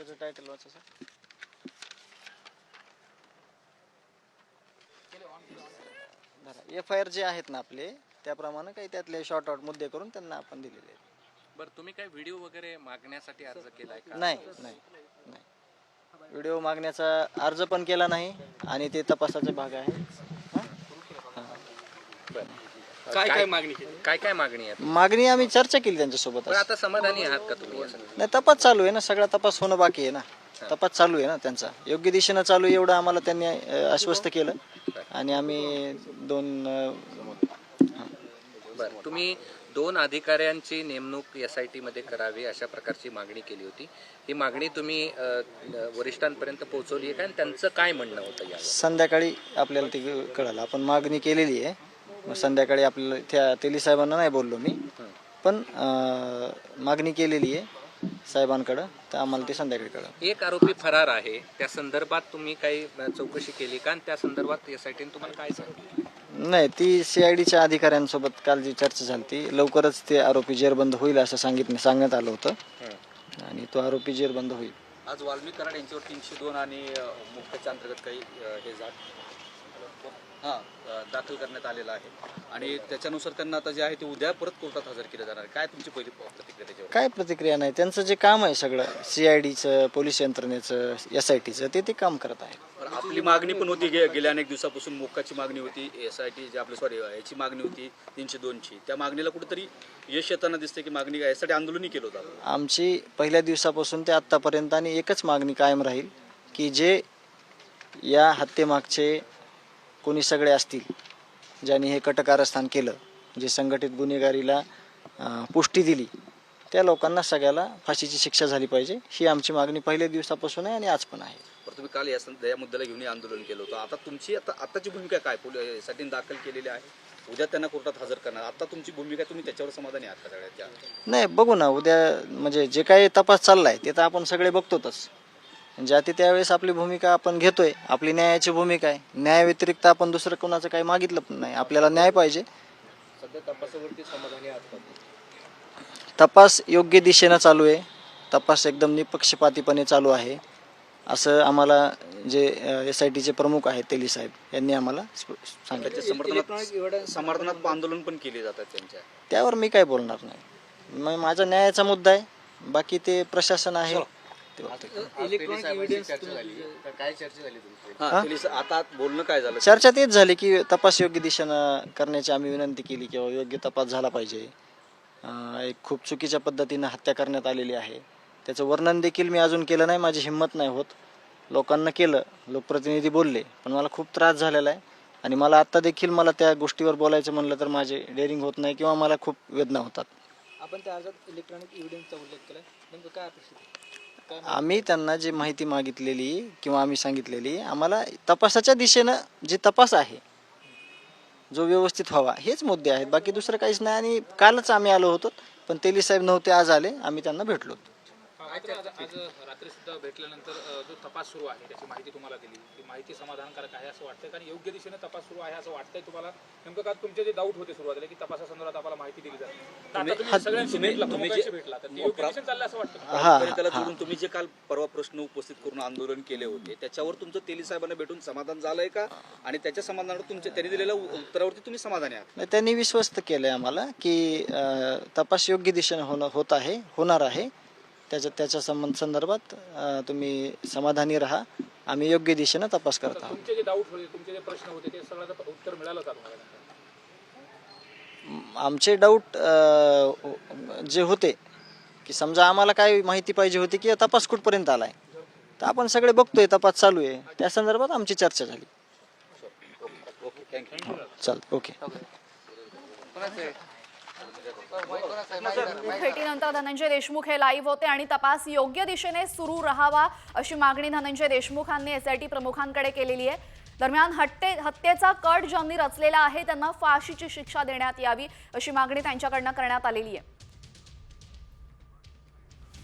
त्याचं टायटल वाचा sir. FIR जे आहेत ना आपले त्याप्रमाणे काही त्यातले शॉर्ट आउट मुद्दे करून त्यांना आपण दिलेले आहेत. बरं, तुम्ही काय व्हिडिओ वगैरे मागण्यासाठी अर्ज केलाय का? नाही नाही नाही, व्हिडिओ मागण्याचा अर्ज पण केला नाही आणि ते तपासाचा भाग आहे. काय काय मागणी केली? काय काय मागणी आहे? मागणी आम्ही चर्चा केली त्यांच्यासोबत. पण आता समाधानी आहात का तुम्ही? नाही, तपास चालू आहे ना, सगळा तपास होणं बाकी आहे ना. तपास चालू आहे ना त्यांचा, योग्य दिशेनं चालू आहे एवढं आम्हाला त्यांनी आश्वस्त केलं आणि आम्ही बरं, तुम्ही 2 अधिकाऱ्यांची नेमणूक SIT मध्ये करावी अशा प्रकारची मागणी केली होती. ही मागणी तुम्ही वरिष्ठांपर्यंत पोहोचवली आहे का आणि त्यांचं काय म्हणणं होतं यावर? संध्याकाळी आपल्याला ते कळालं. आपण मागणी केलेली आहे. मग संध्याकाळी आपल्याला त्या तेली साहेबांना नाही बोललो मी, पण मागणी केलेली आहे साहेबांकडं, तर आम्हाला ते संध्याकाळी कळलं. एक आरोपी फरार आहे, त्या संदर्भात तुम्ही काही चौकशी केली का आणि त्या संदर्भात SITने तुम्हाला काय सांगितलं? नाही, ती CIDच्या अधिकाऱ्यांसोबत काल जी चर्चा झाली ती लवकरच ते आरोपी जेरबंद होईल असं सांगण्यात आलं होतं आणि तो आरोपी जेरबंद होईल. आज वाल्मिक कराड यांच्यावर 302 आणि मुख्याच्या अंतर्गत काही हे दाखल करण्यात आलेला आहे आणि त्याच्यानुसार त्यांना आता जे आहे ते उद्या परत कोर्टात हजर केलं जाणार. काय तुमची पहिली प्रतिक्रिया त्याच्यावर? काय प्रतिक्रिया नाही, त्यांचं जे काम आहे सगळं CIDचं, पोलीस यंत्रणेचं, SITचं ते काम करत आहे. आपली मागणी पण होती गेल्या अनेक दिवसापासून मोक्काची मागणी होती, SIT जे आपली याची मागणी होती 302ची. त्या मागणीला कुठेतरी यश येताना दिसते की मागणी यासाठी आंदोलनही केलं होतं. आमची पहिल्या दिवसापासून ते आत्तापर्यंत आणि एकच मागणी कायम राहील की जे या हत्येमागचे कोणी सगळे असतील ज्यांनी हे कटकारस्थान केलं, जे संघटित गुन्हेगारीला पुष्टी दिली, त्या लोकांना सगळ्याला फाशीची शिक्षा झाली पाहिजे, ही आमची मागणी पहिल्या दिवसापासून आहे आणि आज पण आहे. तुम्ही काल या मुद्द्याला घेऊन आंदोलन केलं होतं. आता तुमची आताची भूमिका काय? पोलिसांनी दाखल केलेली आहे, उद्या त्यांना कोर्टात हजर करणार. आता तुमची भूमिका, तुम्ही त्याच्यावर समाधानी आहात का सगळ्यात? नाही, बघू ना उद्या, म्हणजे जे काही तपास चाललाय ते तर आपण सगळे बघतोच. ज्या त्यावेळेस आपली भूमिका आपण घेतोय, आपली न्यायाची भूमिका आहे. न्याय व्यतिरिक्त आपण दुसरं कोणाचं काही मागितलं पण नाही. आपल्याला न्याय पाहिजे. सध्या तपासावरती समाधानी आहात का? तपास योग्य दिशेनं चालू आहे. तपास एकदम निपक्षपातीपणे चालू आहे असं आम्हाला जे SITचे प्रमुख आहेत तेली साहेब यांनी आम्हाला सांगितलं. समर्थनात आंदोलन पण केले जातात त्यांच्या, त्यावर मी काय बोलणार नाही. मग माझा न्यायाचा मुद्दा आहे, बाकी ते प्रशासन आहे. आता बोलणं काय झालं? चर्चा तेच झाली की तपास योग्य दिशेनं करण्याची आम्ही विनंती केली किंवा योग्य तपास झाला पाहिजे. एक खूप चुकीच्या पद्धतीनं हत्या करण्यात आलेली आहे, त्याचं वर्णन देखील मी अजून केलं नाही. माझी हिंमत नाही होत. लोकांना केलं, लोकप्रतिनिधी बोलले, पण मला खूप त्रास झालेला आहे आणि मला आत्ता देखील मला त्या गोष्टीवर बोलायचं म्हणलं तर माझे डेअरिंग होत नाही किंवा मला खूप वेदना होतात. आपण त्या अर्जात इलेक्ट्रॉनिक एव्हिडन्सचा उल्लेख केला, नेमकं काय अपेक्षित आहे? आम्ही त्यांना जी माहिती मागितलेली किंवा आम्ही सांगितलेली, आम्हाला तपासाच्या दिशेनं जे तपास आहे जो व्यवस्थित व्हावा हेच मुद्दे आहेत, बाकी दुसरं काहीच नाही. आणि कालच आम्ही आलो होतो, पण तेली साहेब नव्हते, आज आले, आम्ही त्यांना भेटलो. आज रात्री सुद्धा भेटल्यानंतर जो तपास सुरू आहे त्याची माहिती तुम्हाला दिली, ती माहिती समाधानकारक आहे असं वाटतंय कारण योग्य दिशेने तपास सुरू आहे असं वाटतंय तुम्हाला? नेमकं का तुमचे जे डाऊट होते सुरुवातीला की तपासासंदर्भात आम्हाला माहिती दिली जाते, तुम्ही जे काल परवा प्रश्न उपस्थित करून आंदोलन केले होते त्याच्यावर तुमचं तेली साहेबांना भेटून समाधान झालंय का? आणि त्याच्या समाधानावर तुमच्या त्यांनी दिलेल्या उत्तरावरती तुम्ही समाधानी आहात? त्यांनी विश्वस्त केलंय आम्हाला की तपास योग्य दिशेने होणार आहे. त्याच्या संदर्भात तुम्ही समाधानी राहा, आम्ही योग्य दिशेनं तपास करत आहोत. तुमचे जे डाऊट होते, तुमचे जे प्रश्न होते ते सगळ्याचं उत्तर मिळालं का तुम्हाला? आमचे डाऊट जे होते की समजा आम्हाला काय माहिती पाहिजे होती की तपास कुठपर्यंत आलाय, तर आपण सगळे बघतोय, तपास चालू आहे, त्या संदर्भात आमची चर्चा झाली. चल, ओके. भेटीनंतर धनंजय देशमुख हे लाईव्ह होते आणि तपास योग्य दिशेने सुरू राहावा अशी मागणी धनंजय देशमुखांनी SIT प्रमुखांकडे केलेली आहे. दरम्यान हत्येचा कट ज्यांनी रचलेला आहे त्यांना फाशीची शिक्षा देण्यात यावी अशी मागणी त्यांच्याकडनं करण्यात आलेली आहे.